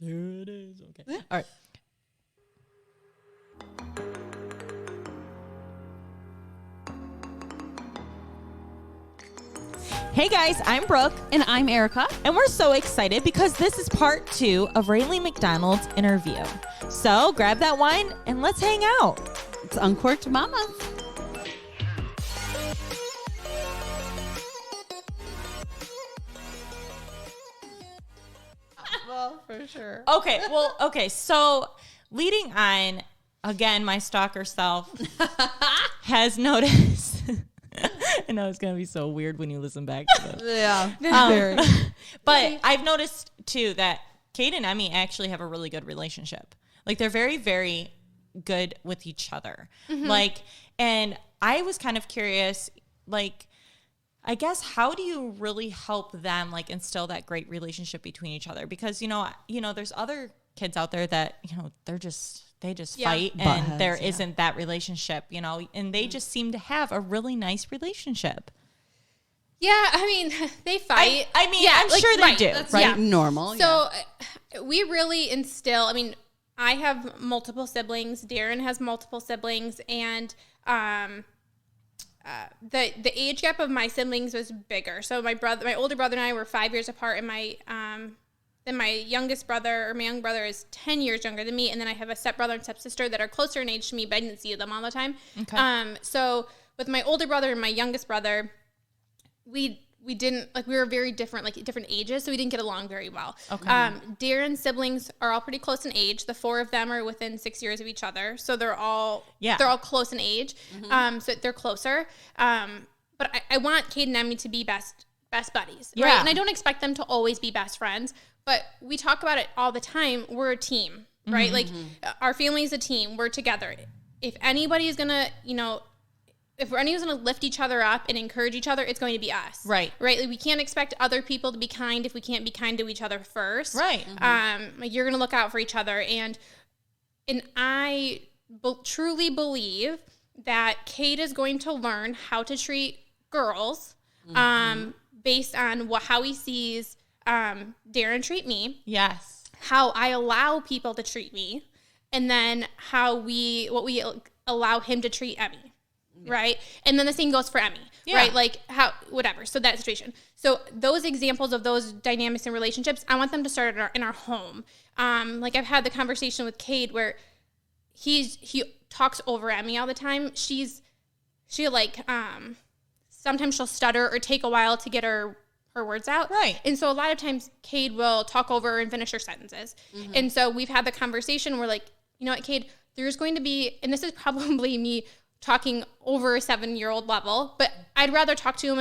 There it is. Okay. All right. Hey guys, I'm Brooke. And I'm Erica. And we're so excited because this is part 2 of Ralene McDonald's interview. So grab that wine and let's hang out. It's Uncorked Mamas. Well, for sure. Okay. So leading on, again, my stalker self has noticed. I know it's going to be so weird when you listen back to this. Yeah. But I've noticed, too, that Kate and Emmy actually have a really good relationship. Like, they're very, very good with each other. Mm-hmm. Like, and I was kind of curious, like, I guess, how do you really help them, like, instill that great relationship between each other? Because, you know, there's other kids out there that, they just fight and there isn't that relationship, and they just seem to have a really nice relationship. Yeah, I mean, they fight. I'm sure they do. That's right? Normal. So we really instill, I have multiple siblings. Darren has multiple siblings. And the age gap of my siblings was bigger. So my older brother and I were 5 years apart, and then my youngest brother, or my young brother, is 10 years younger than me. And then I have a stepbrother and stepsister that are closer in age to me, but I didn't see them all the time. Okay. So with my older brother and my youngest brother, we didn't, we were very different, different ages, so we didn't get along very well. Okay. Darren's siblings are all pretty close in age. The 4 of them are within 6 years of each other, so they're all close in age. Mm-hmm. So they're closer. But I want Kate and Emmy to be best buddies, right? And I don't expect them to always be best friends, but we talk about it all the time. We're a team, right? Mm-hmm. Our family is a team. We're together. If anybody is gonna, if anyone's going to lift each other up and encourage each other, it's going to be us. Right. Right? We can't expect other people to be kind if we can't be kind to each other first. Right. Mm-hmm. You're going to look out for each other. And I truly believe that Kate is going to learn how to treat girls based on how he sees Darren treat me. Yes. How I allow people to treat me. And then what we allow him to treat Emmy. Yeah. Right. And then the same goes for Emmy. Yeah. Right. Whatever. So that situation. So those examples of those dynamics and relationships, I want them to start in our home. I've had the conversation with Cade where he talks over Emmy all the time. Sometimes she'll stutter or take a while to get her words out. Right. And so a lot of times Cade will talk over and finish her sentences. Mm-hmm. And so we've had the conversation where you know what, Cade, there's going to be, and this is probably me talking over a 7-year-old level, but I'd rather talk to him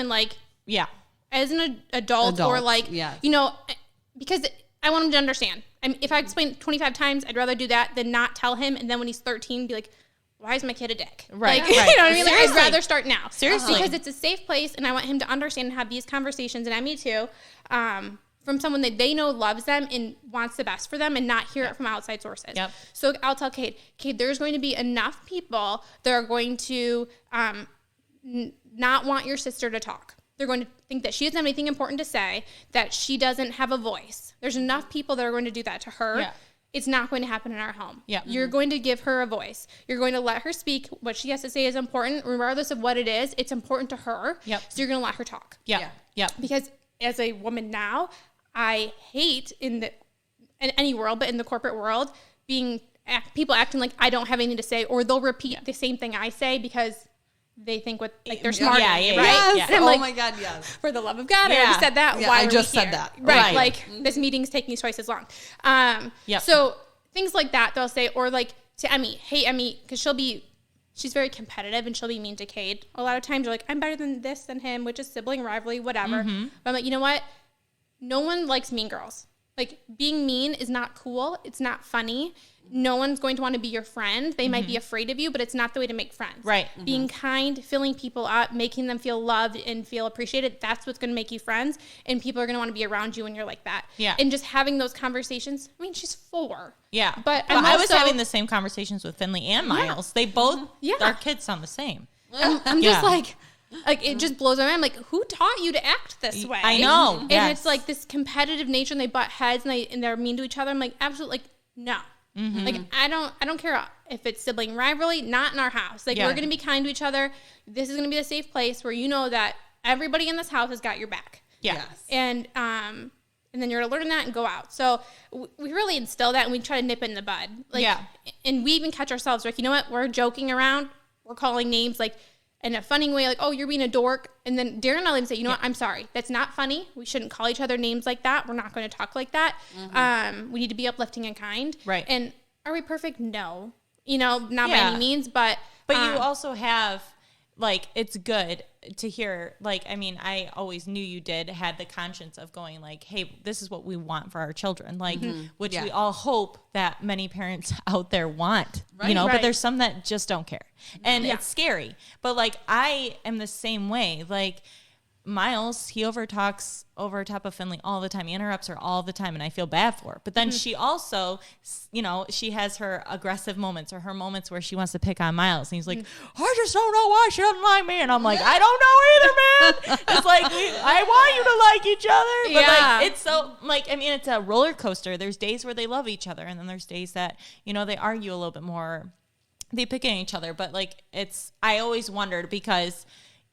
as an adult or because I want him to understand. If I explain 25 times, I'd rather do that than not tell him. And then when he's 13, be like, why is my kid a dick? Right. Right. You know what I mean? I'd rather start now. Seriously. Because it's a safe place and I want him to understand and have these conversations, and Emmy too, from someone that they know loves them and wants the best for them and not hear it from outside sources. Yep. So I'll tell Kate, there's going to be enough people that are going to not want your sister to talk. They're going to think that she doesn't have anything important to say, that she doesn't have a voice. There's enough people that are going to do that to her. Yeah. It's not going to happen in our home. Yeah. You're going to give her a voice. You're going to let her speak. What she has to say is important. Regardless of what it is, it's important to her. Yep. So you're going to let her talk. Yeah. Yeah. Because as a woman now, I hate in any world, but in the corporate world, people acting like I don't have anything to say, or they'll repeat the same thing I say because they think they're smart. Yeah, right? Yes. And I'm my God, yes. For the love of God, I already said that. Yeah, why I just said that. Right. This meeting's taking twice as long. So things like that they'll say, or to Emmy, hey Emmy, because she's very competitive and she'll be mean to Cade. A lot of times you're like, I'm better than him, which is sibling rivalry, whatever. Mm-hmm. But I'm like, you know what? No one likes mean girls. Being mean is not cool. It's not funny. No one's going to want to be your friend. They might be afraid of you, but it's not the way to make friends. Right. Mm-hmm. Being kind, filling people up, making them feel loved and feel appreciated, that's what's going to make you friends. And people are going to want to be around you when you're like that. Yeah. And just having those conversations. She's 4. Yeah. But I was having the same conversations with Finley and Miles. They both, our kids sound the same. I'm just Like, it just blows my mind. I'm like, who taught you to act this way? I know. And Yes. it's like this competitive nature, and they butt heads, and they're mean to each other. I'm like, absolutely, like, no. Like, I don't care if it's sibling rivalry, not in our house. Like, we're going to be kind to each other. This is going to be a safe place where you know that everybody in this house has got your back. Yeah. Yes. And then you're going to learn that and go out. So we really instill that, and we try to nip it in the bud. Like, and we even catch ourselves, like, you know what? We're joking around. We're calling names, like, in a funny way, like, oh, you're being a dork. And then Darren and I even say, you know what? I'm sorry. That's not funny. We shouldn't call each other names like that. We're not going to talk like that. We need to be uplifting and kind. Right. And are we perfect? No. You know, not by any means, but you also have, like, it's good to hear, like, I mean, I always knew you had the conscience of going, like, hey, this is what we want for our children, like, which we all hope that many parents out there want, you know, but there's some that just don't care. And it's scary. But, like, I am the same way. Like, Miles, he overtalks over top of Finley all the time. He interrupts her all the time, and I feel bad for her. But then she also, you know, she has her aggressive moments or her moments where she wants to pick on Miles. And he's like, I just don't know why she doesn't like me. And I'm like, I don't know either, man. It's like, I want you to like each other. But, like, it's so, like, I mean, it's a roller coaster. There's days where they love each other, and then there's days that, you know, they argue a little bit more. They pick at each other. But, like, I always wondered because,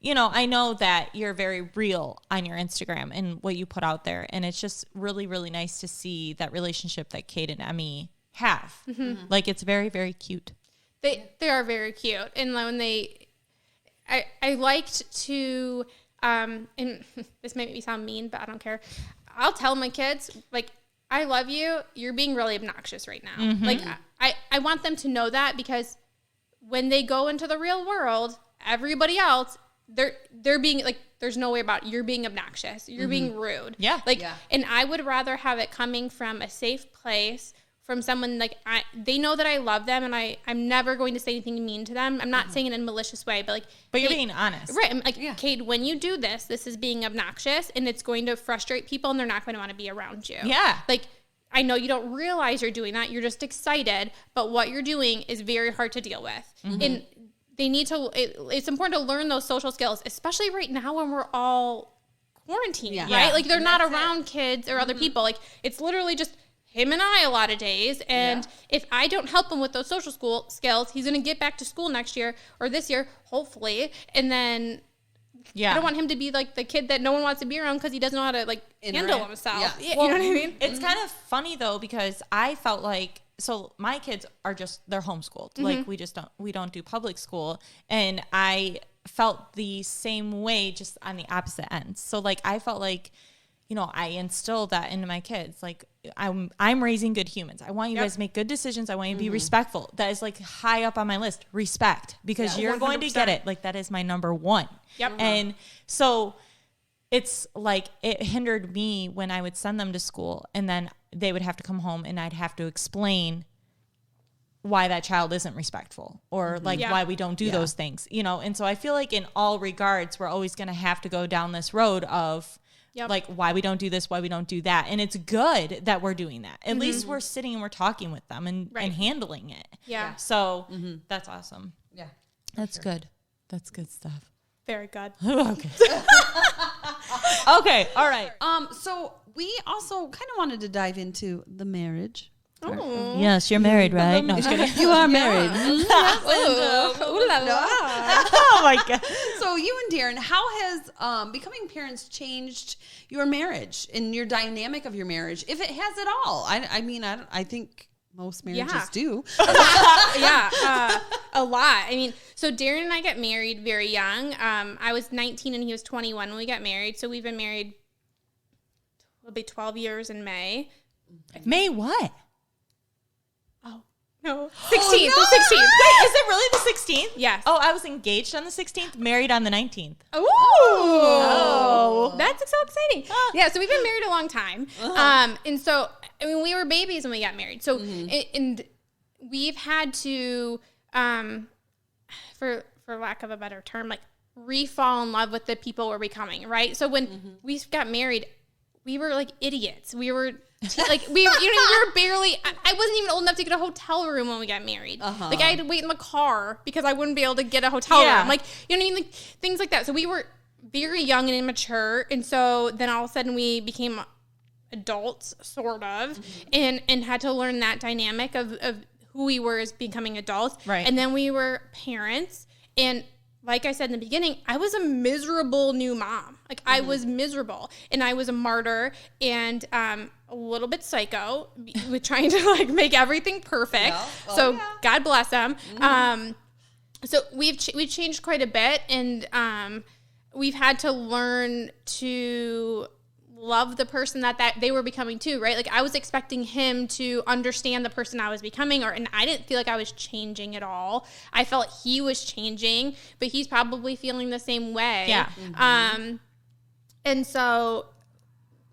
you know, I know that you're very real on your Instagram and what you put out there. And it's just really, really nice to see that relationship that Kate and Emmy have. Like, it's very, very cute. They are very cute. And when I liked to, and this may make me sound mean, but I don't care. I'll tell my kids, like, I love you. You're being really obnoxious right now. Like, I want them to know that, because when they go into the real world, everybody else, they're being, like, there's no way about it. You're being obnoxious. You're being rude. Yeah. Like, and I would rather have it coming from a safe place, from someone, like, they know that I love them, and I'm never going to say anything mean to them. I'm not saying it in a malicious way, but, like, but you're being honest. Right. I'm like, Kate, when you do this is being obnoxious, and it's going to frustrate people, and they're not going to want to be around you. Yeah. Like, I know you don't realize you're doing that. You're just excited, but what you're doing is very hard to deal with. And they need to, it's important to learn those social skills, especially right now when we're all quarantined, right? Like, they're not around kids or other people. Like, it's literally just him and I a lot of days. And if I don't help him with those social skills, he's going to get back to school next year or this year, hopefully. And then I don't want him to be like the kid that no one wants to be around because he doesn't know how to, like, handle himself. Yeah, well, you know what I mean? It's kind of funny, though, because I felt like, so my kids are they're homeschooled. Like, we don't do public school. And I felt the same way, just on the opposite ends. So, like, I felt like, you know, I instilled that into my kids. Like, I'm raising good humans. I want you guys to make good decisions. I want you to be respectful. That is, like, high up on my list. Respect. Because you're 100%. Going to get it. Like, that is my number one. Yep. And so it's like, it hindered me when I would send them to school, and then they would have to come home, and I'd have to explain why that child isn't respectful, or like why we don't do those things, you know? And so I feel like in all regards, we're always going to have to go down this road of like, why we don't do this, why we don't do that. And it's good that we're doing that. At least we're sitting and we're talking with them and handling it. Yeah. So that's awesome. Yeah. That's good. That's good stuff. Very good. Okay. Okay. All right. So we also kind of wanted to dive into the marriage. Oh. Yes, you're married, right? No, I'm just kidding. You are married. Ooh la la. Oh my God. So you and Darren, how has becoming parents changed your marriage and your dynamic of your marriage, if it has at all? I mean, I think most marriages do. A lot. I mean, so Darren and I got married very young. I was 19 and he was 21 when we got married. So we've been married, it'll be 12 years in May. May what? No. 16th. Oh, no. The 16th. Wait, is it really the 16th? Yes. Oh, I was engaged on the 16th, married on the 19th. Oh. That's so exciting. Yeah, so we've been married a long time. And so, I mean, we were babies when we got married. So, and we've had to, for lack of a better term, like, re-fall in love with the people we're becoming, right? So when we got married, we were like idiots. We were like, we were barely, I wasn't even old enough to get a hotel room when we got married. Like I had to wait in the car because I wouldn't be able to get a hotel room. Like, you know what I mean? Like things like that. So we were very young and immature. And so then all of a sudden we became adults, sort of, and had to learn that dynamic of who we were as becoming adults. Right. And then we were parents. And like I said in the beginning, I was a miserable new mom. Like I was miserable, and I was a martyr and a little bit psycho with trying to like make everything perfect. God bless them. So we've changed quite a bit, and we've had to learn to love the person that they were becoming too, right? Like I was expecting him to understand the person I was becoming, and I didn't feel like I was changing at all. I felt he was changing, but he's probably feeling the same way. Yeah. And so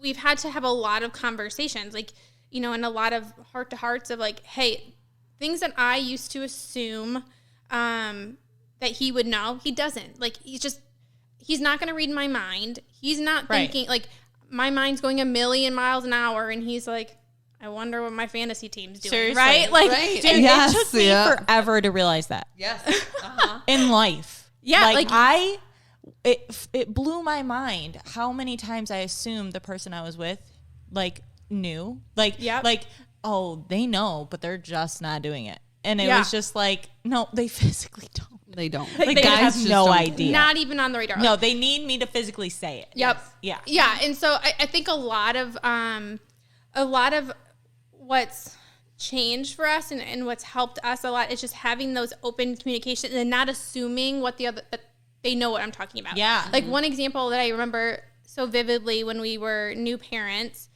we've had to have a lot of conversations, like, you know, and a lot of heart to hearts of like, hey, things that I used to assume that he would know, he doesn't. Like he's not going to read my mind. He's not thinking like, my mind's going 1,000,000 miles an hour, and he's like, I wonder what my fantasy team's doing. Seriously. Right? Like, dude, it took me forever to realize that. Yes. In life. Yeah. Like it blew my mind how many times I assumed the person I was with, like, knew. Like, like, oh, they know, but they're just not doing it. And it was just like, no, they physically don't. They don't. Like they have no idea. Not even on the radar. No, they need me to physically say it. Yep. Yes. Yeah. And so I think a lot of what's changed for us and what's helped us a lot is just having those open communications and not assuming that they know what I'm talking about. Yeah. Like one example that I remember so vividly when we were new parents,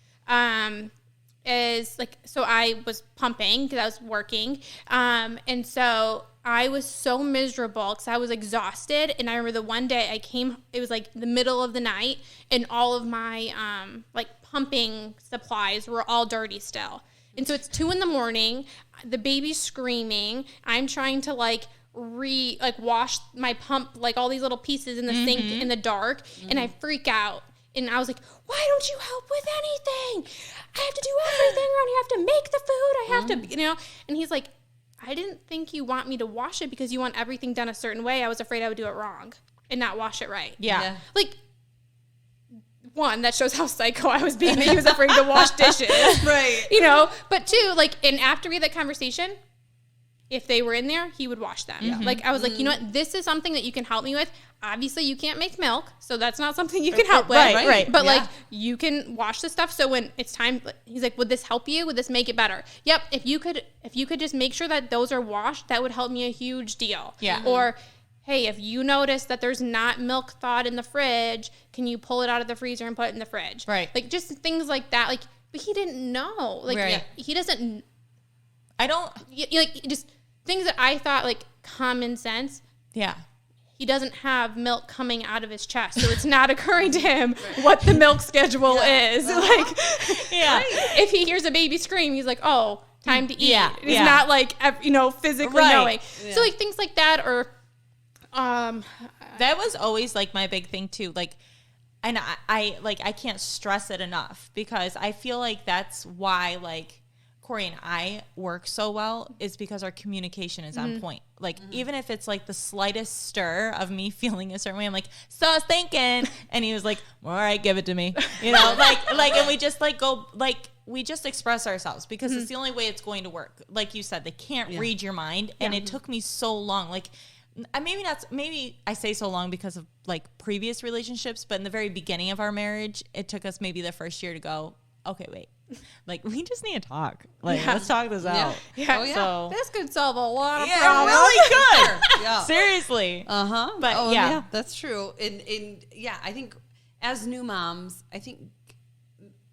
is like, so I was pumping because I was working. And so I was so miserable because I was exhausted. And I remember the one day it was like the middle of the night, and all of my like pumping supplies were all dirty still. And so it's 2 a.m, the baby's screaming. I'm trying to like wash my pump, like all these little pieces in the sink in the dark. And I freak out. And I was like, why don't you help with anything? I have to do everything around here. I have to make the food. I have to, you know. And he's like, I didn't think you want me to wash it because you want everything done a certain way. I was afraid I would do it wrong and not wash it right. Yeah. Like, one, that shows how psycho I was being that he was afraid to wash dishes. Right. You know, but 2, like, and after we had that conversation, if they were in there, he would wash them. Yeah. Like, I was like, you know what? This is something that you can help me with. Obviously, you can't make milk, so that's not something you can help with. Right. But, like, you can wash the stuff. So when it's time, he's like, would this help you? Would this make it better? Yep. If you could just make sure that those are washed, that would help me a huge deal. Yeah. Or, hey, if you notice that there's not milk thawed in the fridge, can you pull it out of the freezer and put it in the fridge? Right. Like, just things like that. Like, but he didn't know. Like, he doesn't. I don't. Like, just things that I thought, like, common sense. Yeah. He doesn't have milk coming out of his chest, so it's not occurring to him what the milk schedule is. Like, if he hears a baby scream, he's like, "Oh, time to eat." Yeah, he's not like, you know, physically knowing. Yeah. So like things like that, or that was always like my big thing too. Like, and I can't stress it enough because I feel like that's why like Corey and I work so well is because our communication is on point. Like, even if it's like the slightest stir of me feeling a certain way, I'm like, so I was thinking, and he was like, all right, give it to me, you know, like, and we just like go, like, we just express ourselves because it's the only way it's going to work. Like you said, they can't read your mind. And it took me so long. Like, maybe I say so long because of like previous relationships, but in the very beginning of our marriage, it took us maybe the first year to go, okay, wait. Like, we just need to talk. Like, let's talk this out. Yeah. Oh, yeah. So, this could solve a lot of problems. Really good. Seriously. But yeah, that's true. And I think as new moms, I think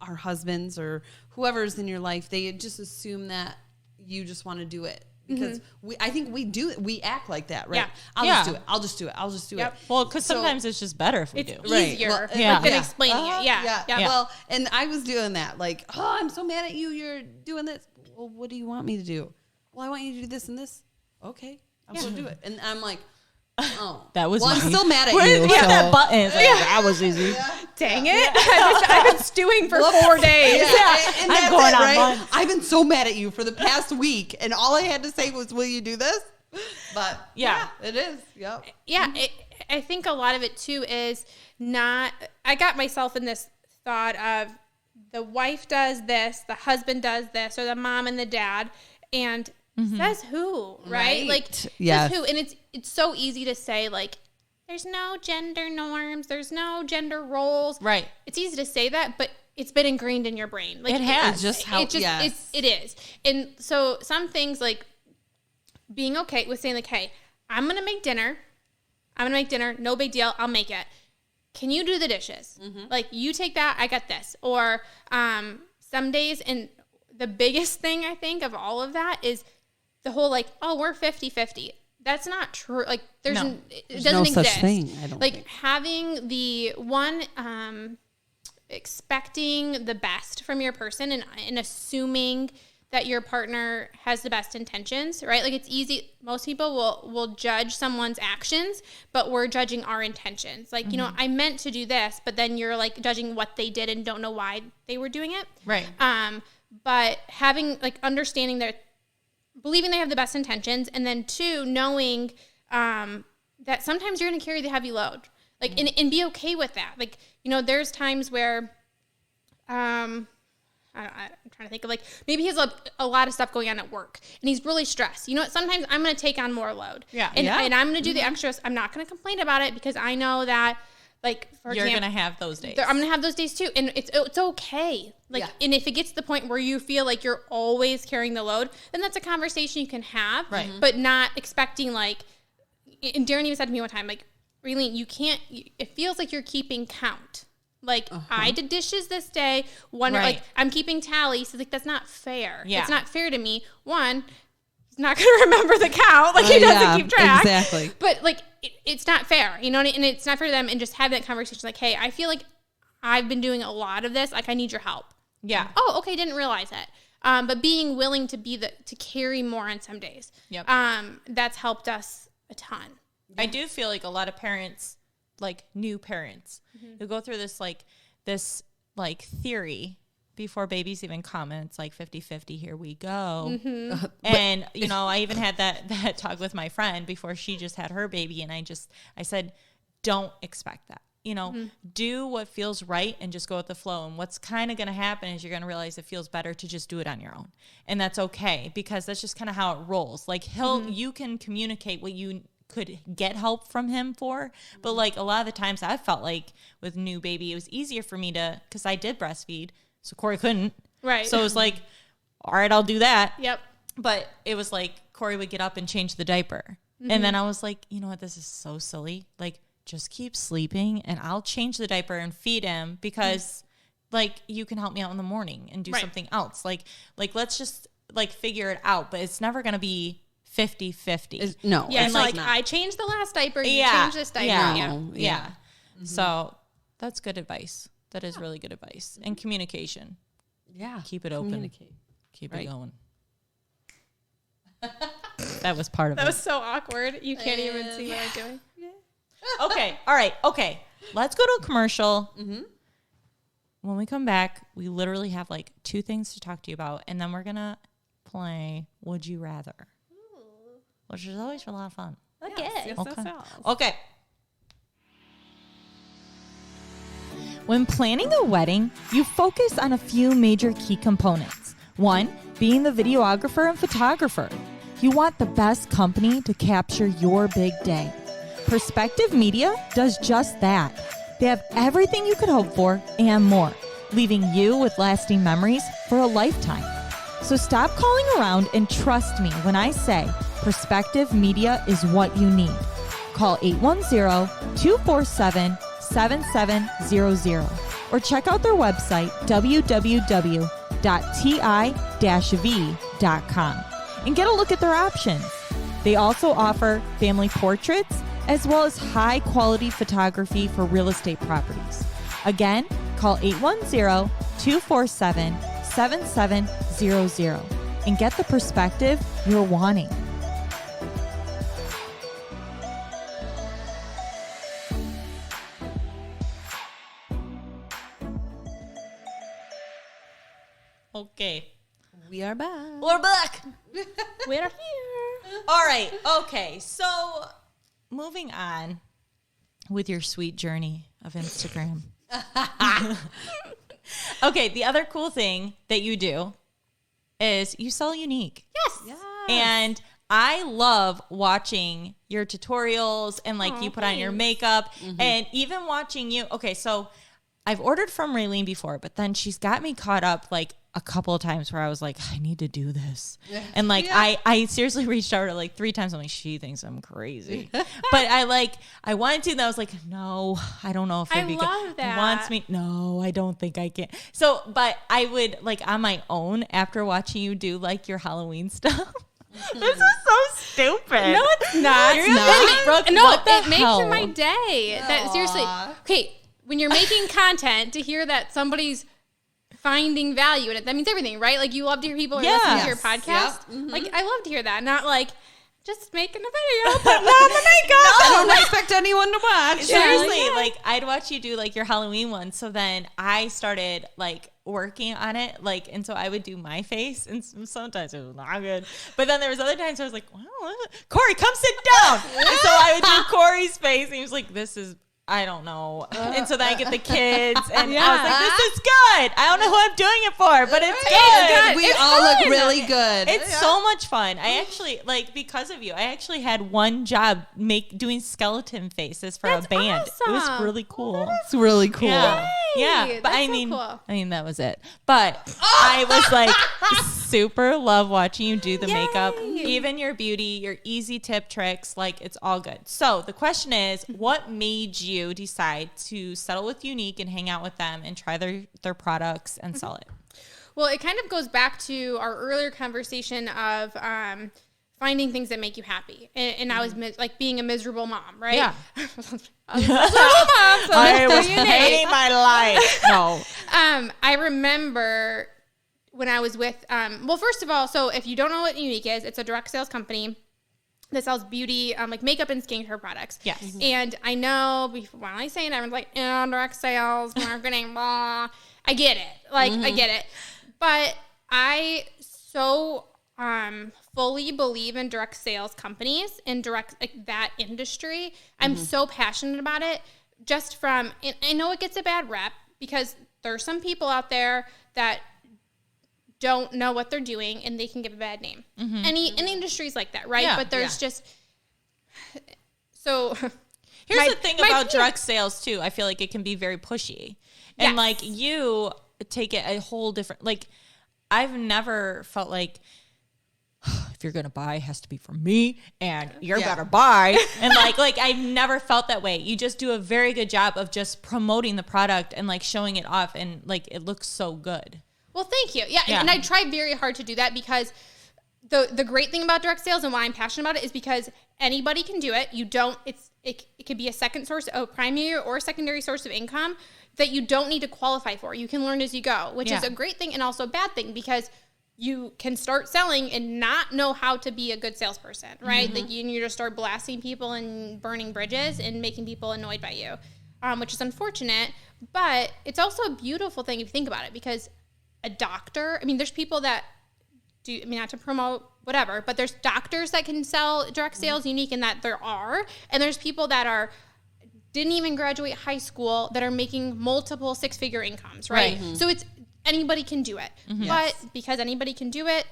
our husbands or whoever's in your life, they just assume that you just want to do it. Because I think we act like that, right? Yeah. I'll just do it. Well, because sometimes it's just better if we do. It's easier than explaining it. Yeah. Well, and I was doing that. Like, oh, I'm so mad at you. You're doing this. Well, what do you want me to do? Well, I want you to do this and this. Okay, I'll go do it. And I'm like, Oh, That was well, I'm easy. still mad at Where's you. that button? It's like, that was easy. Dang it. I've been stewing for 4 days. And I'm that's going it, on right? months. I've been so mad at you for the past week, and all I had to say was, will you do this? But Yeah. it is. Yep. Yeah, I think a lot of it too is not. I got myself in this thought of the wife does this, the husband does this, or the mom and the dad, and says who, right? Like Yes. says who, and it's so easy to say like, there's no gender norms, there's no gender roles, Right. It's easy to say that, but it's been ingrained in your brain. Like It has. It's just how. Yes. it is, and so some things like being okay with saying like, hey, I'm gonna make dinner, no big deal, I'll make it. Can you do the dishes? Like, you take that, I got this. Or some days, and the biggest thing I think of all of that is the whole like, oh, we're 50-50. That's not true. Like, it doesn't no exist. such thing, I don't like think. having the one expecting the best from your person and assuming that your partner has the best intentions, right? Like, it's easy. Most people will judge someone's actions, but we're judging our intentions. Like, you know, I meant to do this, but then you're like judging what they did and don't know why they were doing it. Right. But having like understanding that, believing they have the best intentions, and then 2, knowing that sometimes you're going to carry the heavy load, like, and be okay with that. Like, you know, there's times where, I'm trying to think of like, maybe he has a lot of stuff going on at work and he's really stressed. You know what? Sometimes I'm going to take on more load. Yeah. And I'm going to do the extras. I'm not going to complain about it because I know that, like, for You're example, going to have those days. I'm going to have those days too. And it's okay. Like, and if it gets to the point where you feel like you're always carrying the load, then that's a conversation you can have, Right. But not expecting like, and Darren even said to me one time, like, Ralene, it feels like you're keeping count. Like, I did dishes this day. One, Right. like, I'm keeping tally. So, like, that's not fair. Yeah. It's not fair to me. One, he's not going to remember the count. Like, he doesn't keep track. Exactly. But, like, it's not fair. You know what I mean? And it's not fair to them. And just have that conversation. Like, hey, I feel like I've been doing a lot of this. Like, I need your help. Yeah. Oh, okay. Didn't realize it. But being willing to to carry more on some days. Yep. That's helped us a ton. I do feel like a lot of parents, like new parents, who go through this theory before babies even come, and it's like 50-50, here we go. And, you know, I even had that talk with my friend before she just had her baby, and I said, don't expect that. You know, do what feels right and just go with the flow. And what's kind of going to happen is you're going to realize it feels better to just do it on your own. And that's okay, because that's just kind of how it rolls. Like, you can communicate what you could get help from him for. But like a lot of the times I felt like with new baby, it was easier for me because I did breastfeed. So Corey couldn't. Right. So it was like, all right, I'll do that. Yep. But it was like Corey would get up and change the diaper. And then I was like, you know what? This is so silly. Like, just keep sleeping and I'll change the diaper and feed him, because like you can help me out in the morning and do something else. Like let's just like figure it out. But it's never going to be 50-50. No. Yeah, it's so like, not. I changed the last diaper, you changed this diaper. Yeah. So that's good advice. That is really good advice. And communication. Yeah. Keep it open. Communicate. Keep it going. That was part of That it. was so awkward. You can't even see what I'm doing. Okay. All right. Okay. Let's go to a commercial. When we come back, we literally have like 2 things to talk to you about. And then we're going to play Would You Rather, which is always a lot of fun. Okay. Okay. When planning a wedding, you focus on a few major key components. 1, being the videographer and photographer. You want the best company to capture your big day. Perspektiv Media does just that. They have everything you could hope for and more, leaving you with lasting memories for a lifetime. So stop calling around and trust me when I say Perspektiv Media is what you need. Call 810-247-7700 or check out their website, www.ti-v.com, and get a look at their options. They also offer family portraits as well as high-quality photography for real estate properties. Again, call 810-247-7700 and get the perspective you're wanting. We are back. We're back. We're here. All right. Okay. So moving on with your sweet journey of Instagram. Okay. The other cool thing that you do is you sell unique. Yes. And I love watching your tutorials and like you put on your makeup and even watching you. Okay. So I've ordered from Ralene before, but then she's got me caught up like a couple of times where I was like, I need to do this. And like, I seriously reached out to like 3 times. I'm like, she thinks I'm crazy. But I wanted to, and I was like, no, I don't know if it'd be good. love that. Wants me. No, I don't think I can. So, but I would like on my own after watching you do like your Halloween stuff. This is so stupid. No, it's not. You're like, Brooke, No, what the it makes hell? my day. That seriously. Okay, when you're making content, to hear that somebody's finding value in it, that means everything, right? Like you love to hear people listen to your podcast. Yep. Like I love to hear that, not like just making a video, putting on the makeup. I don't expect anyone to watch. Seriously, like I'd watch you do like your Halloween one. So then I started like working on it, like, and so I would do my face, and sometimes it was not good. But then there was other times I was like, "Wow, Corey, come sit down." And so I would do Corey's face, and he was like, "This is." I don't know. And so then I get the kids, and I was like, this is good. I don't know who I'm doing it for, but it's good. We all look really good. It's so much fun. I actually, like, because of you, I actually had one job doing skeleton faces for a band. Awesome. It was really cool. It's really cool. Yeah. Yay, Yeah. But that's I so mean, cool. that was it. But I was like super love watching you do the makeup, even your beauty, your easy tip tricks, like it's all good. So the question is, what made you decide to settle with Unique and hang out with them and try their products and sell it? Well, it kind of goes back to our earlier conversation of finding things that make you happy. And I was like being a miserable mom, right? Yeah. I was a miserable mom, so I that's was pretty unique. hating my life. No. I remember when I was with, well, first of all, so if you don't know what Unique is, it's a direct sales company that sells beauty, like makeup and skincare products. Yes. And I know when I say it, everyone's like, direct sales, marketing, blah. I get it. Like, I get it. But I so fully believe in direct sales companies and direct, like that industry. I'm so passionate about it just from, and I know it gets a bad rep because there are some people out there that don't know what they're doing and they can give a bad name. Any industries like that, right? Yeah, but there's just so Here's the thing about direct sales too. I feel like it can be very pushy. And like you take it a whole different, like I've never felt like if you're going to buy, it has to be from me and you're going to buy. And like I've never felt that way. You just do a very good job of just promoting the product and like showing it off and like it looks so good. Well, thank you. Yeah. And I try very hard to do that because the great thing about direct sales and why I'm passionate about it is because anybody can do it. You don't, it could be a second source of primary or secondary source of income that you don't need to qualify for. You can learn as you go, which is a great thing and also a bad thing because you can start selling and not know how to be a good salesperson, right? Like you just start blasting people and burning bridges and making people annoyed by you, which is unfortunate. But it's also a beautiful thing if you think about it because a doctor, I mean, there's people that do, I mean, not to promote whatever, but there's doctors that can sell direct sales Unique in that there are, and there's people that didn't even graduate high school that are making multiple 6-figure incomes, right? So it's, anybody can do it. But because anybody can do it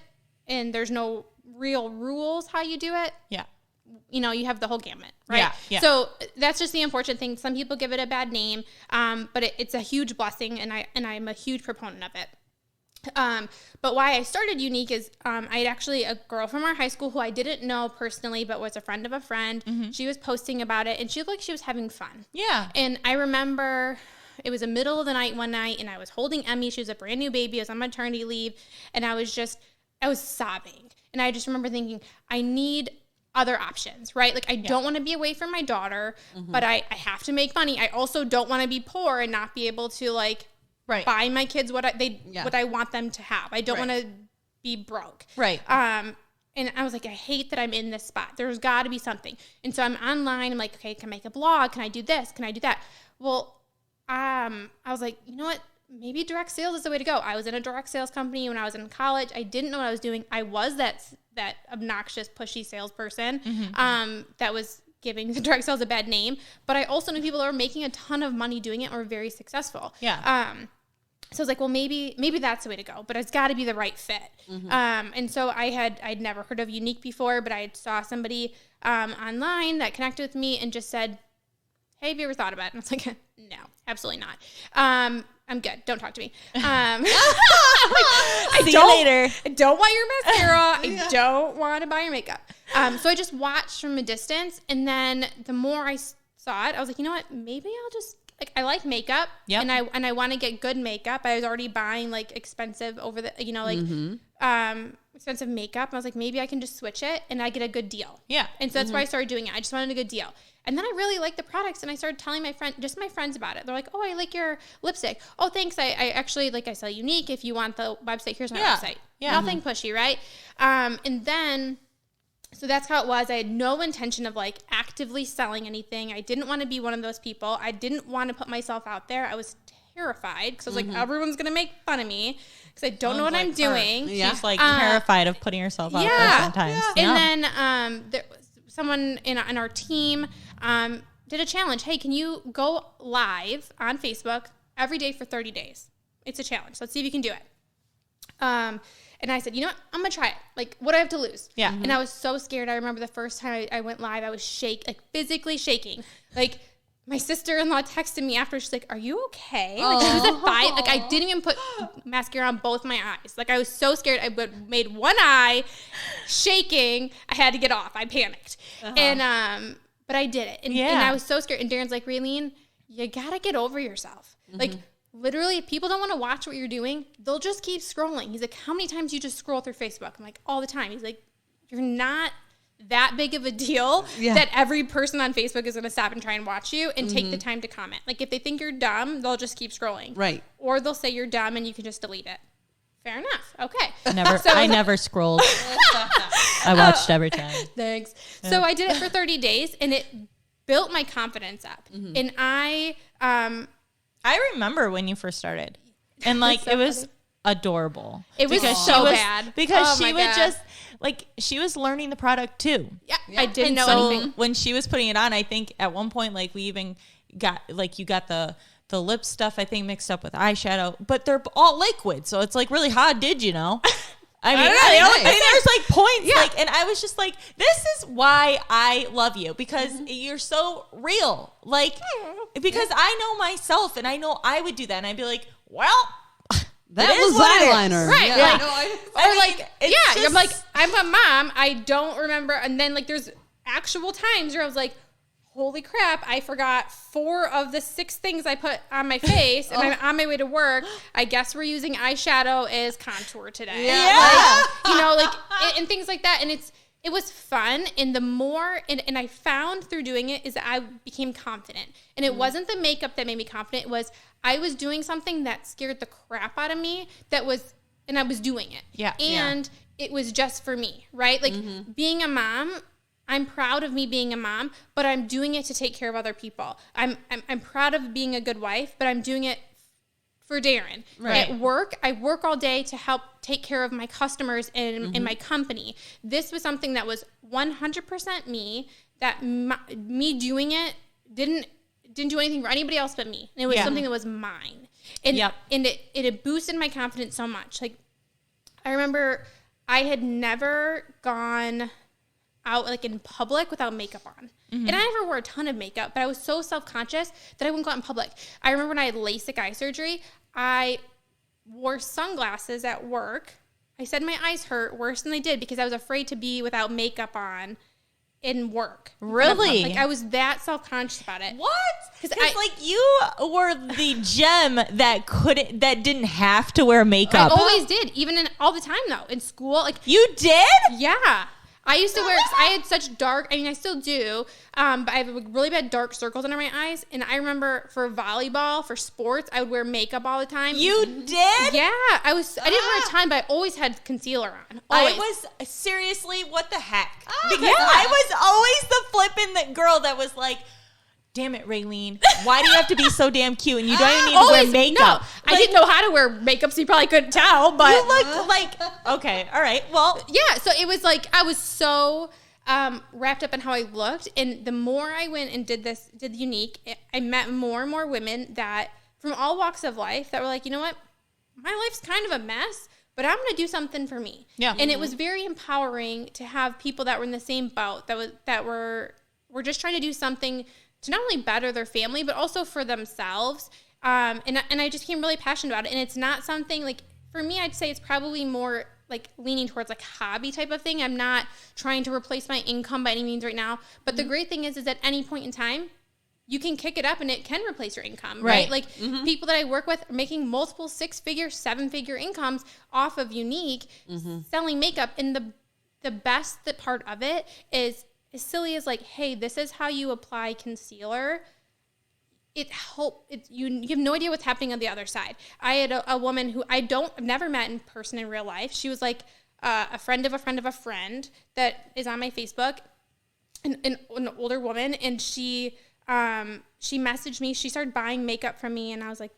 and there's no real rules how you do it, you know, you have the whole gamut, right? Yeah. So that's just the unfortunate thing. Some people give it a bad name, but it's a huge blessing, and I'm a huge proponent of it. But why I started Unique is I had actually a girl from our high school who I didn't know personally, but was a friend of a friend. She was posting about it, and she looked like she was having fun. Yeah. And I remember it was the middle of the night one night, and I was holding Emmy. She was a brand new baby. I was on maternity leave, and I was sobbing. And I just remember thinking, I need other options, right? Like I don't want to be away from my daughter, but I have to make money. I also don't want to be poor and not be able to like buy my kids what I want them to have. I don't want to be broke. Right. And I was like, I hate that I'm in this spot. There's got to be something. And so I'm online. I'm like, okay, can I make a blog? Can I do this? Can I do that? Well, I was like, you know what? maybe direct sales is the way to go. I was in a direct sales company when I was in college. I didn't know what I was doing. I was that obnoxious, pushy salesperson that was giving the direct sales a bad name. But I also knew people that were making a ton of money doing it and were very successful. Yeah. So I was like, well, maybe that's the way to go, but it's got to be the right fit. And so I'd never heard of Unique before, but I saw somebody online that connected with me and just said, hey, have you ever thought about it? And I was like, no, absolutely not. I'm good. Don't talk to me. See you later. I don't want your mascara. I don't want to buy your makeup. So I just watched from a distance. And then the more I saw it, I was like, you know what? Maybe I'll just, like, I like makeup. Yep. And I want to get good makeup. I was already buying like expensive expensive makeup. And I was like, maybe I can just switch it and I get a good deal. Yeah. And so that's why I started doing it. I just wanted a good deal. And then I really liked the products, and I started telling my friends about it. They're like, oh, I like your lipstick. Oh, thanks. I actually, like, I sell Unique. If you want the website, here's my website. Yeah. Nothing pushy, right? And then, so that's how it was. I had no intention of, like, actively selling anything. I didn't want to be one of those people. I didn't want to put myself out there. I was terrified because I was like, everyone's going to make fun of me because I don't know what I'm doing. Yeah. She's, like, terrified of putting herself out there sometimes. Yeah. And then there was someone in our team did a challenge. Hey, can you go live on Facebook every day for 30 days? It's a challenge. Let's see if you can do it. And I said, you know what? I'm going to try it. Like, what do I have to lose? Yeah. And I was so scared. I remember the first time I went live, I was physically shaking. Like, my sister-in-law texted me after. She's like, are you okay? Like, she was at 5. Like, I didn't even put mascara on both my eyes. Like, I was so scared. I made one eye shaking. I had to get off. I panicked. And, but I did it. And I was so scared. And Darren's like, Ralene, you got to get over yourself. Like, literally, if people don't want to watch what you're doing, they'll just keep scrolling. He's like, how many times do you just scroll through Facebook? I'm like, all the time. He's like, you're not that big of a deal that every person on Facebook is going to stop and try and watch you and take the time to comment. Like, if they think you're dumb, they'll just keep scrolling. Right. Or they'll say you're dumb and you can just delete it. Fair enough. Okay. I never scrolled. I watched every time. Thanks. Yeah. So I did it for 30 days, and it built my confidence up. And I remember when you first started, and like so it was funny. Adorable. It was so bad because she would just like she was learning the product too. Yeah. I didn't know anything when she was putting it on. I think at one point, like we even got like you got the lip stuff, I think, mixed up with eyeshadow, but they're all liquid. So it's like, really, how did you know? I mean, there's like points, like, and I was just like, this is why I love you, because you're so real. Like, because I know myself and I know I would do that. And I'd be like, well, that was eyeliner. Right. Yeah. I'm like, I'm a mom. I don't remember. And then like, there's actual times where I was like, holy crap, I forgot 4 of the 6 things I put on my face, and I'm on my way to work. I guess we're using eyeshadow as contour today. Yeah. Like, and things like that. And it was fun. And the more, and I found through doing it is that I became confident. And it wasn't the makeup that made me confident. It was, I was doing something that scared the crap out of me and I was doing it. Yeah. And it was just for me, right? Like being a mom, I'm proud of me being a mom, but I'm doing it to take care of other people. I'm proud of being a good wife, but I'm doing it for Darren. Right. At work, I work all day to help take care of my customers in my company. This was something that was 100% me, that me doing it didn't do anything for anybody else but me. And it was something that was mine. And it boosted my confidence so much. Like, I remember I had never gone out like in public without makeup on. And I never wore a ton of makeup, but I was so self-conscious that I wouldn't go out in public. I remember when I had LASIK eye surgery, I wore sunglasses at work. I said my eyes hurt worse than they did because I was afraid to be without makeup on in work. Really? Like, I was that self-conscious about it. What? Because like you were the gem that didn't have to wear makeup. I always did, even all the time though. In school, like, you did? Yeah. I used to wear, cause I had such dark, I mean, I still do, but I have really bad dark circles under my eyes. And I remember for volleyball, for sports, I would wear makeup all the time. You did? Yeah. I didn't wear a ton, but I always had concealer on. Always. I was, seriously, what the heck? Because I was always the flippin' girl that was like, damn it, Ralene, why do you have to be so damn cute and you don't even need to wear makeup? No, I didn't know how to wear makeup, so you probably couldn't tell, but you look like, okay, all right, well. Yeah, so it was like, I was so wrapped up in how I looked, and the more I went and did the Unique, I met more and more women that, from all walks of life, that were like, you know what, my life's kind of a mess, but I'm going to do something for me. Yeah. And it was very empowering to have people that were in the same boat, that were just trying to do something to not only better their family, but also for themselves. And I just became really passionate about it. And it's not something like, for me, I'd say it's probably more like leaning towards like hobby type of thing. I'm not trying to replace my income by any means right now. But the great thing is at any point in time, you can kick it up and it can replace your income, right? Like people that I work with are making multiple 6-figure, 7-figure incomes off of Unique, selling makeup. And the best part of it is, as silly as like, hey, this is how you apply concealer. You have no idea what's happening on the other side. I had a woman who I've never met in person in real life. She was like a friend of a friend of a friend that is on my Facebook, an older woman, and she messaged me. She started buying makeup from me, and I was like,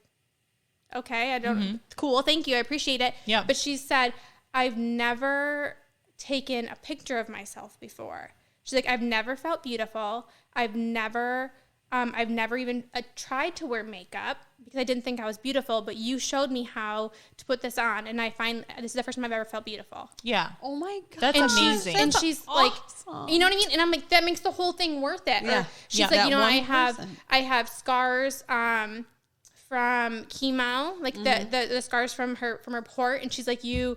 okay, cool, thank you, I appreciate it. Yeah. But she said, I've never taken a picture of myself before. She's like, I've never felt beautiful. I've never even tried to wear makeup because I didn't think I was beautiful, but you showed me how to put this on, and I find this is the first time I've ever felt beautiful. Yeah. Oh my God. That's amazing. And she's awesome. like, you know what I mean? And I'm like, that makes the whole thing worth it. Yeah. Or she's like, you know, I have scars from chemo, like the scars from her port, and she's like, you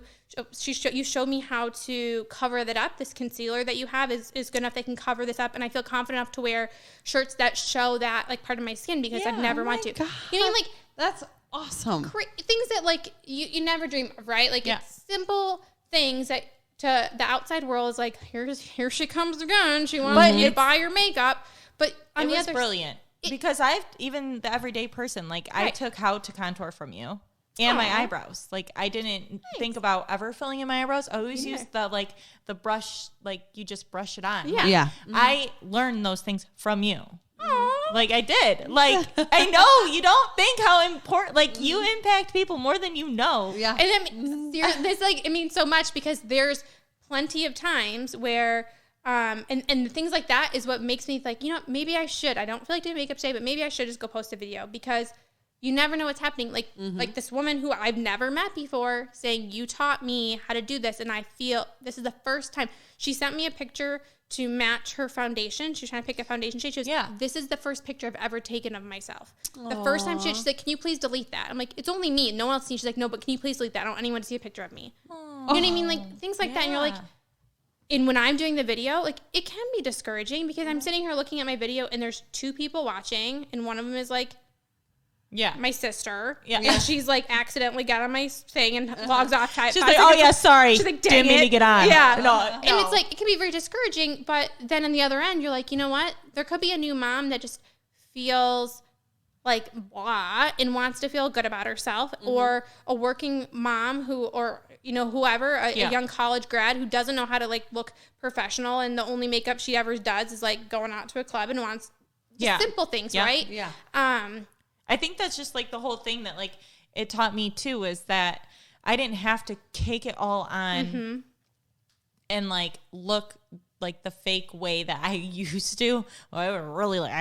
showed me how to cover that up. This concealer that you have is good enough that can cover this up, and I feel confident enough to wear shirts that show that like part of my skin because I've never wanted to. You know, like that's awesome. Things that like you never dream of, right? Like it's simple things that to the outside world is like, here she comes again. She wants you to buy your makeup, but on the other brilliant. Because I've even the everyday person, like I took how to contour from you and my eyebrows. Like I didn't think about ever filling in my eyebrows. I always use the brush, like you just brush it on. Yeah. Yeah. I learned those things from you. Like I did. Like I know you don't think how important, like you impact people more than you know. Yeah. And I mean, this like, it means so much because there's plenty of times where and things like that is what makes me like, you know, maybe I should. I don't feel like doing makeup today, but maybe I should just go post a video because you never know what's happening. Like like this woman who I've never met before saying, you taught me how to do this. And I feel this is the first time. She sent me a picture to match her foundation. She was trying to pick a foundation shade. She goes, this is the first picture I've ever taken of myself. Aww. The first time she's like, can you please delete that? I'm like, it's only me. No one else sees. She's like, no, but can you please delete that? I don't want anyone to see a picture of me. Aww. You know what I mean? Like things like that. And you're like, and when I'm doing the video, like it can be discouraging because I'm sitting here looking at my video and there's 2 people watching and one of them is like, my sister. Yeah. And she's like accidentally got on my thing and logs off. She's like, oh yeah, sorry. She's like, didn't mean to get on. Yeah. No. And it's like, it can be very discouraging, but then on the other end, you're like, you know what? There could be a new mom that just feels like blah and wants to feel good about herself, or a working mom who, or you know, whoever, a young college grad who doesn't know how to like look professional, and the only makeup she ever does is like going out to a club and wants simple things, right? Yeah. I think that's just like the whole thing that like it taught me too, is that I didn't have to cake it all on and like look like the fake way that I used to. I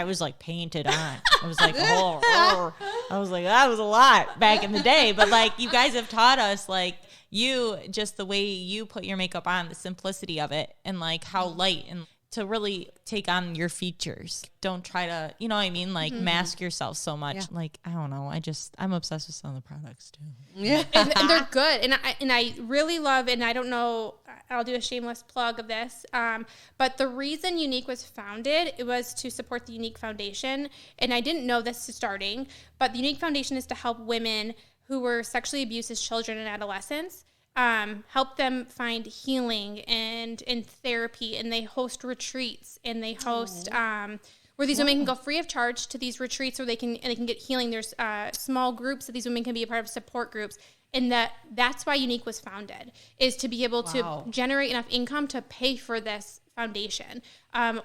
was like painted on. I was like, I was like, that was a lot back in the day. But like you guys have taught us, like you, just the way you put your makeup on, the simplicity of it, and like how light, and to really take on your features. Don't try to, you know what I mean? Like mask yourself so much. Yeah. Like, I don't know. I'm obsessed with some of the products too. Yeah. and they're good. And I really love, and I don't know, I'll do a shameless plug of this. But the reason Unique was founded, it was to support the Unique Foundation. And I didn't know this starting, but the Unique Foundation is to help women who were sexually abused as children and adolescents. Help them find healing and therapy, and they host retreats, and they host where these women can go free of charge to these retreats where they can get healing. There's small groups that these women can be a part of, support groups, and that's why Unique was founded, is to be able to generate enough income to pay for this foundation.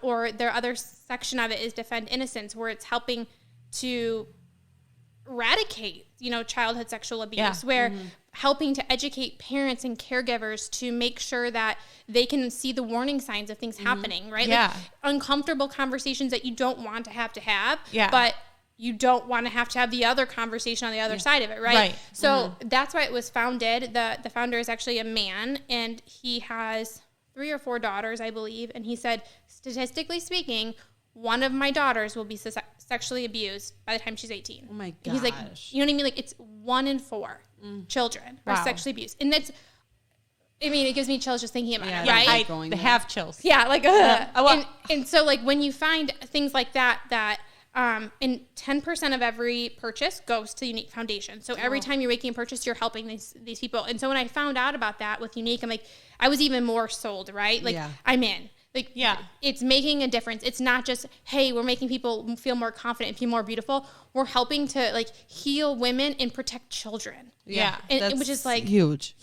Or their other section of it is Defend Innocence, where it's helping to eradicate, childhood sexual abuse, where helping to educate parents and caregivers to make sure that they can see the warning signs of things happening, right? Yeah. Like uncomfortable conversations that you don't want to have, Yeah. but you don't want to have the other conversation on the other side of it, right? Right. So that's why it was founded. The founder is actually a man, and he has 3 or 4 daughters, I believe. And he said, statistically speaking, one of my daughters will be sexually abused by the time she's 18. Oh my gosh. And he's like, you know what I mean? Like, it's 1 in 4 children are sexually abused. And that's, it gives me chills just thinking about it, right? I have chills. Yeah, like, and so, like, when you find things like that, and 10% of every purchase goes to Unique Foundation. So every time you're making a purchase, you're helping these people. And so when I found out about that with Unique, I'm like, I was even more sold, right? Like, I'm in. Like, it's making a difference. It's not just, hey, we're making people feel more confident and feel more beautiful. We're helping to, like, heal women and protect children. Yeah. And, which is, like, huge,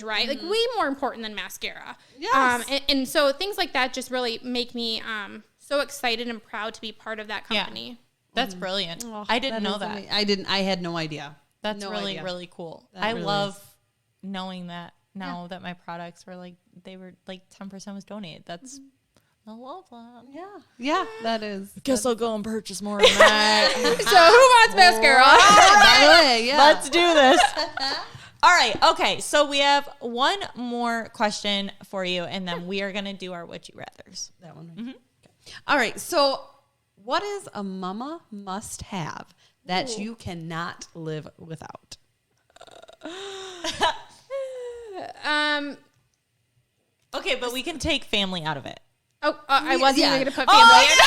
right? Like, way more important than mascara. Yes. And so things like that just really make me so excited and proud to be part of that company. Yeah. That's brilliant. I didn't know that. I had no idea. That's really cool. I love knowing that now that my products were like, they were like 10% was donated. That's, I love that. Yeah, that is. Guess I'll go and purchase more of that. So who wants mascara? By the way, Let's do this. All right. Okay. So we have one more question for you, and then we are going to do our Would You Rathers. That one. Right? Okay. All right. So what is a mama must have that you cannot live without? Okay, but we can take family out of it. I wasn't even going to put family in.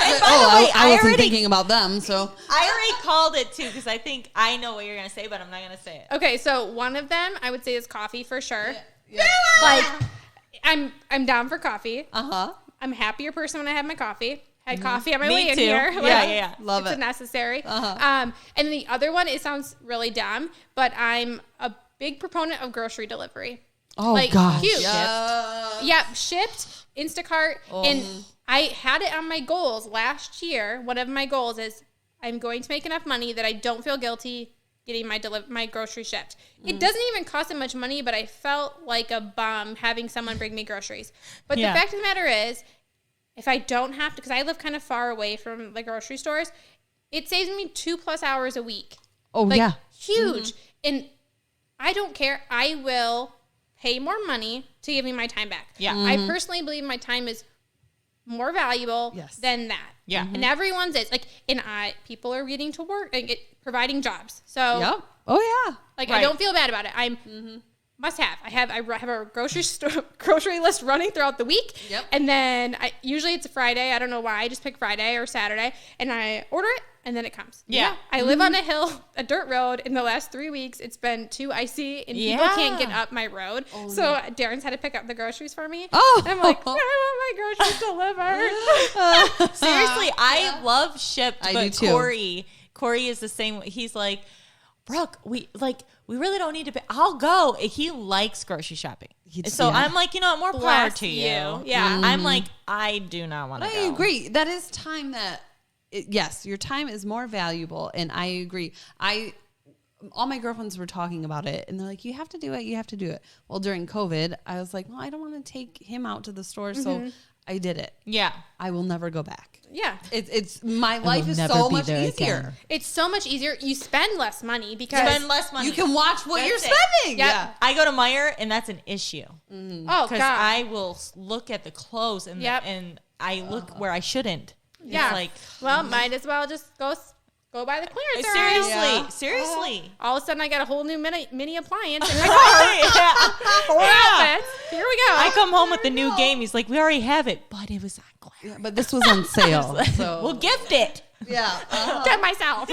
And by the way, I wasn't thinking about them, so. I already called it too, because I think I know what you're going to say, but I'm not going to say it. Okay, so one of them I would say is coffee for sure. Yeah. Like, I'm down for coffee. Uh-huh. I'm a happier person when I have my coffee. Had coffee on my way in too. here. Yeah. Love it. It's necessary. Uh-huh. And the other one, it sounds really dumb, but I'm a big proponent of grocery delivery. Oh, like, gosh. huge. Yeah. Shipped, Instacart. And I had it on my goals last year. One of my goals is I'm going to make enough money that I don't feel guilty getting my grocery shipped. It doesn't even cost that much money, but I felt like a bum having someone bring me groceries. But the fact of the matter is, if I don't have to, because I live kind of far away from the grocery stores, it saves me 2+ hours a week. Oh, like, huge. And I don't care. I will pay more money to give me my time back. Yeah. I personally believe my time is more valuable than that. Yeah. And everyone's is. Like, and people are getting to work and providing jobs. So, Oh, yeah. like, I don't feel bad about it. I'm must have. I have a grocery list running throughout the week. Yep. And then usually it's a Friday. I don't know why. I just pick Friday or Saturday, and I order it, and then it comes. Yeah. I live on a hill, a dirt road. In the last 3 weeks, it's been too icy, and people can't get up my road. So Darren's had to pick up the groceries for me. Oh. And I'm like, I want my groceries delivered. Seriously, I love Shipped, I but do too. Corey is the same. He's like, Brooke, we really don't need to pay. I'll go. He likes grocery shopping. So I'm like, you know what? More power to you. Yeah. I'm like, I do not want to go. I agree. That is time that, yes, your time is more valuable. And I agree. All my girlfriends were talking about it, and they're like, you have to do it. You have to do it. Well, during COVID, I was like, well, I don't want to take him out to the store. So I did it. Yeah. I will never go back. Yeah. It's my life is so much easier. Again. It's so much easier. You spend less money because Spend less money. You can watch what That's you're it. spending. Yep. Yeah. I go to Meijer, and that's an issue. Oh, God. Because I will look at the clothes, and Yep. and I look where I shouldn't. Yeah. It's like, well, might as well just go buy the clearance aisle. seriously. All of a sudden, I got a whole new mini appliance in my car. Four outfits. Here we go. I come home with the new game. He's like, we already have it, but it was on Glass. Yeah, but this was on sale. So We'll gift it. yeah. Get myself.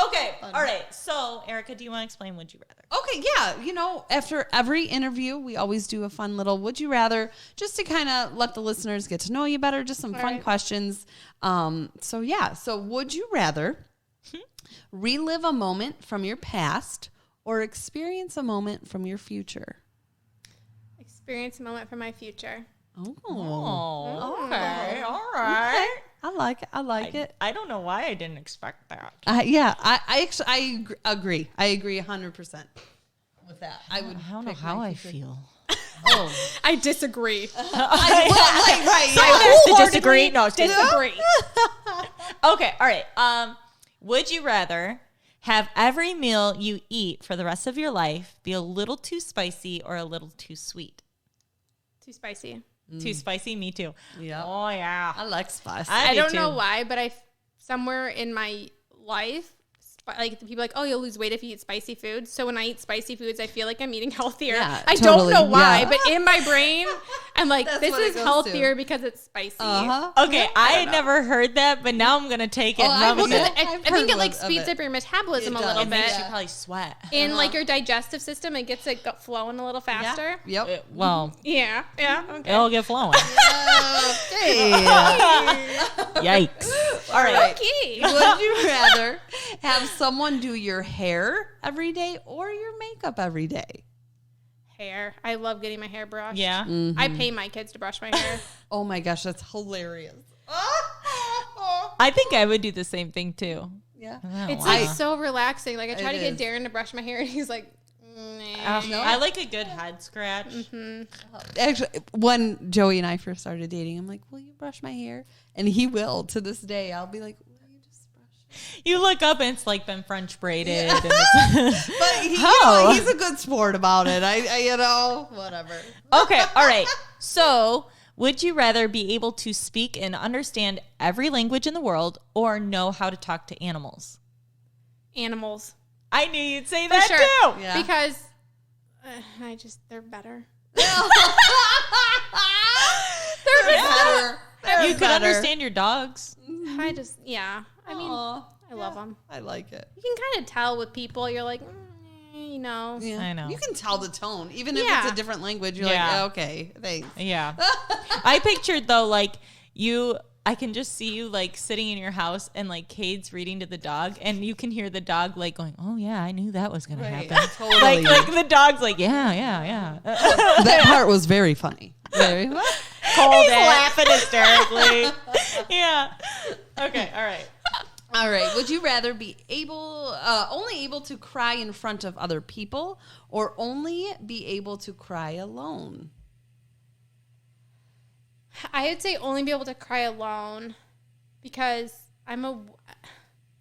Okay. All right. So, Erica, do you want to explain Would You Rather? Okay, yeah. You know, after every interview, we always do a fun little Would You Rather, just to kind of let the listeners get to know you better, just some fun questions. So would you rather relive a moment from your past or experience a moment from your future? experience a moment from my future. Oh, okay. All right. I like it. I like it. I don't know why I didn't expect that. I agree. I agree 100% with that. I don't know how I feel. I disagree. I have to disagree. No, Disagree. Okay, all right. Would you rather have every meal you eat for the rest of your life be a little too spicy or a little too sweet? Too spicy. Too spicy? Me too. Yeah. Oh, yeah. I like spice. I don't know why, but somewhere in my life, like people are like, oh, you'll lose weight if you eat spicy foods. So when I eat spicy foods, I feel like I'm eating healthier. Yeah, I totally. don't know why, Yeah. but in my brain, I'm like, That's this what it is goes healthier because it's spicy. Okay, I had never heard that, but now I'm going to take it and run with it. I think it like speeds up your metabolism a little It makes bit. you probably sweat. In like your digestive system, it gets it flowing a little faster. Yep. Well, Yeah. Okay. it'll get flowing. Okay. Yikes. All right. Okay. Would you rather have someone do your hair every day or your makeup every day? Hair. I love getting my hair brushed. Yeah. I pay my kids to brush my hair. Oh my gosh, that's hilarious. I think I would do the same thing too. Yeah. It's like so relaxing. Like I try It to get is. Darren to brush my hair, and he's like, nah. I like a good head scratch. Actually, when Joey and I first started dating, I'm like, will you brush my hair? And he will. To this day, I'll be like, will you just brush it? You look up and it's like been French braided. And But he's a good sport about it. I whatever. okay, all right. So, would you rather be able to speak and understand every language in the world or know how to talk to animals? Animals. I knew you'd say For that sure. too. Yeah. Because they're better. You could understand your dogs. I mean, I love them. I like it. You can kind of tell with people. You're like, Yeah. I know. You can tell the tone. Even if Yeah. it's a different language, you're Yeah. like, okay, thanks. Yeah. I pictured though, like I can just see you like sitting in your house and like Cade's reading to the dog and you can hear the dog like going, oh yeah, I knew that was going to happen. Totally. Like the dog's like, yeah. That part was very funny. Very He's laughing hysterically. Yeah. Okay. All right. All right. Would you rather be only able to cry in front of other people or only be able to cry alone? I would say only be able to cry alone because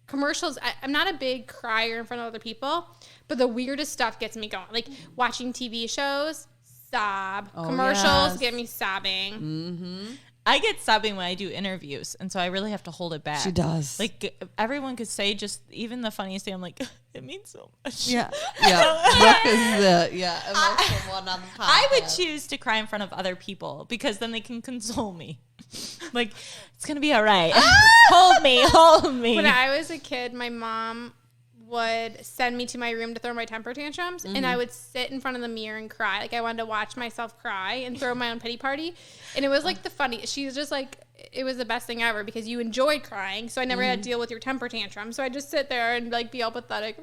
commercials. I'm not a big crier in front of other people, but the weirdest stuff gets me going. Like watching TV shows, sob. Commercials get me sobbing. Mm-hmm. I get sobbing when I do interviews, and so I really have to hold it back. She does. Like everyone could say just even the funniest thing. I'm like, it means so much. Yeah. Brooke is the emotional one on the podcast. I would choose to cry in front of other people because then they can console me. Like, it's going to be all right. Hold me. When I was a kid, my mom would send me to my room to throw my temper tantrums, and I would sit in front of the mirror and cry. Like I wanted to watch myself cry and throw my own pity party. And it was like she was just like, it was the best thing ever because you enjoyed crying. So I never had to deal with your temper tantrum. So I just sit there and like be all pathetic.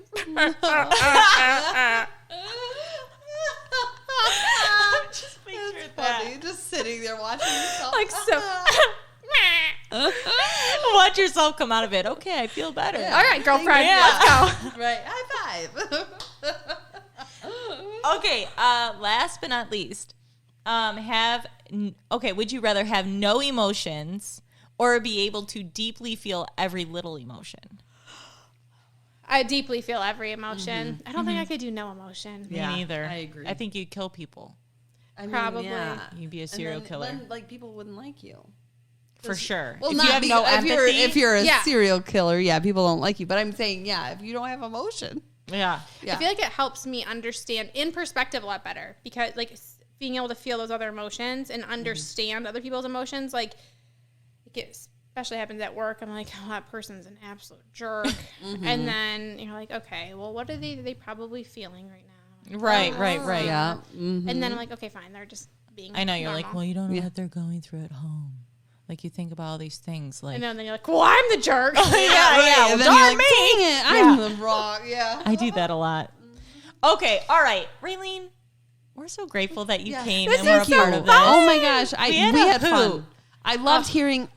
Just picture Funny, just sitting there watching yourself. Like so. Watch yourself come out of it. Okay, I feel better. All right, girlfriend, Yeah. let's go. Right. High five. Okay, last but not least, would you rather have no emotions or be able to deeply feel every little emotion? I deeply feel every emotion. I don't think I could do no emotion. Me neither. I agree. I think you'd kill people. Probably. You'd be a serial killer. Then, like, people wouldn't like you. For sure. Well, if not you have no empathy. if you're a Yeah. serial killer, people don't like you. But I'm saying, if you don't have emotion. Yeah. Yeah. I feel like it helps me understand in perspective a lot better because like being able to feel those other emotions and understand other people's emotions, like it especially happens at work. I'm like, oh, that person's an absolute jerk. And then you're like, okay, well, what are they probably feeling right now? Right. Yeah. And then I'm like, okay, fine. They're just being I know. You're normal. like, well, you don't know what they're going through at home. Like, you think about all these things. Like, And then you're like, well, I'm the jerk. yeah. Well, And then darn you're like, me. dang it, I'm the wrong. Yeah. I do that a lot. Okay. All right. Ralene, We're so grateful that you came This and we're a is so part of this. Oh my gosh, We we had had a fun. hoot. I loved hearing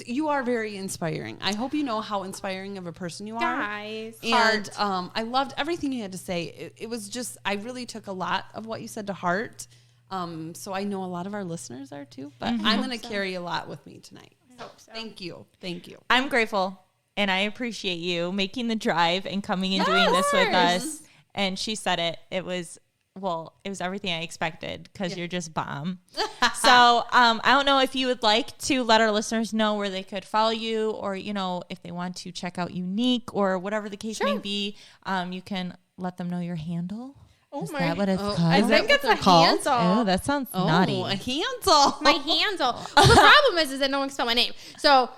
you are very inspiring. I hope you know how inspiring of a person you are. Guys. And I loved everything you had to say. It was just, I really took a lot of what you said to heart. So I know a lot of our listeners are too, but I'm going to carry a lot with me tonight. I hope so. Thank you. Thank you. I'm grateful and I appreciate you making the drive and coming and doing this with us. And she said it was everything I expected because you're just bomb. So I don't know if you would like to let our listeners know where they could follow you, or, you know, if they want to check out Unique or whatever the case may be, you can let them know your handle. Oh Is my! that what it's called? I think it's a handle. Oh, that sounds naughty. A handle. My handle. Well, the problem is that no one can spell my name. So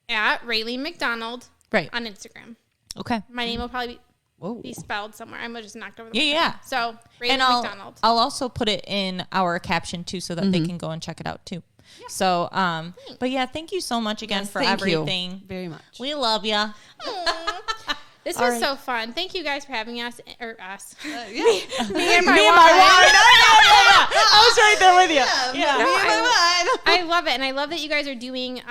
at Ralene McDonald, Right. on Instagram. Okay. My name will probably Whoa. be spelled somewhere. I'm just knocked over the Yeah. So Ralene And McDonald. I'll also put it in our caption too, so that they can go and check it out too. Yeah. So, but yeah, thank you so much again for thank everything. you very much. We love ya. This All was right. so fun. Thank you guys for having us. Or us. Yeah. Me and my Me and wine. my wine. I was right there with you. Yeah. No, Me and my wine. I love it, and I love that you guys are doing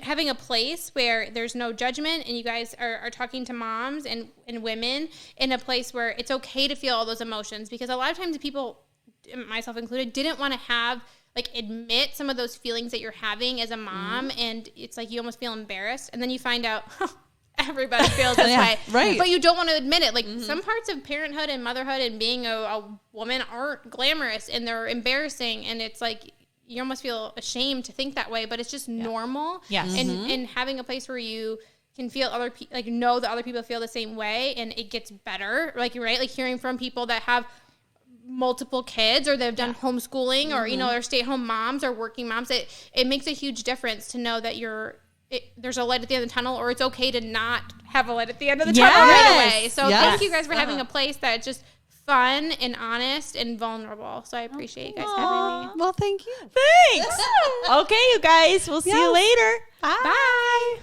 having a place where there's no judgment, and you guys are talking to moms and women in a place where it's okay to feel all those emotions, because a lot of times people, myself included, didn't want to admit some of those feelings that you're having as a mom, and it's like you almost feel embarrassed, and then you find out everybody feels this way, right. but you don't want to admit it. Like some parts of parenthood and motherhood and being a woman aren't glamorous, and they're embarrassing, and it's like you almost feel ashamed to think that way, but it's just normal. Yes. And having a place where you can feel other people, like know that other people feel the same way, and it gets better. Like, right? Like hearing from people that have multiple kids, or they've done homeschooling, or, you know, they're stay-at-home moms or working moms. It makes a huge difference to know that there's a light at the end of the tunnel, or it's okay to not have a light at the end of the tunnel right away. So thank you guys for having a place that's just fun and honest and vulnerable. So I appreciate you guys having me. Well, thank you. Thanks. Okay, you guys. We'll see you later. Bye.